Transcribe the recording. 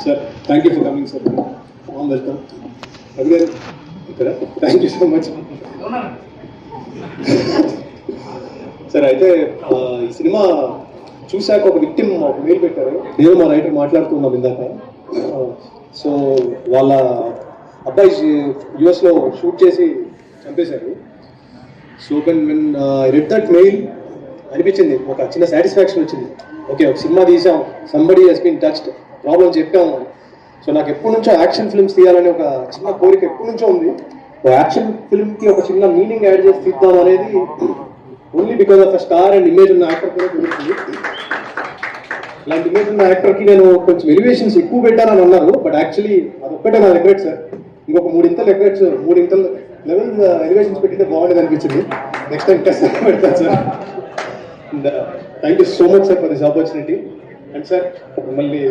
Sir, thank you for coming, sir. Warm welcome. Again, thank you so much. Sir అయితే ఈ cinema చూశాక ఒక victim ఒక mail పెట్టారు. నేను మా రైటర్ మాట్లాడుతున్నాం ఇందాక. సో వాళ్ళ అబ్బాయి యుఎస్లో షూట్ చేసి చంపేశారు. So when I read that mail అనిపించింది, ఒక చిన్న సాటిస్ఫాక్షన్ వచ్చింది. ఓకే, ఒక సినిమా తీసాం, somebody has been touched, problem చెప్పాము. సో నాకు ఎప్పటి నుంచో యాక్షన్ ఫిల్మ్స్ తీయాలని ఒక చిన్న కోరిక ఎప్పటి నుంచో ఉంది. యాక్షన్ ఫిల్మ్కి ఒక చిన్న మీనింగ్ యాడ్ చేసి తీద్దాం అనేది only because of star and image ఉన్న యాక్టర్ కూడా కుదురుతుంది. ఇలాంటి ఇమేజ్ ఉన్న యాక్టర్కి నేను కొంచెం ఎలివేషన్స్ ఎక్కువ పెట్టానని అన్నారు, బట్ యాక్చువల్లీ అదొక్కటే నా రిగ్రెట్ సార్. ఇంకొక మూడింతలు లెవెల్ ఎలివేషన్స్ పెట్టితే బాగుండేది అనిపించింది. నెక్స్ట్ టైం ఖచ్చితంగా పెడతాను sir. And thank you so much sir for this opportunity. And sir మళ్ళీ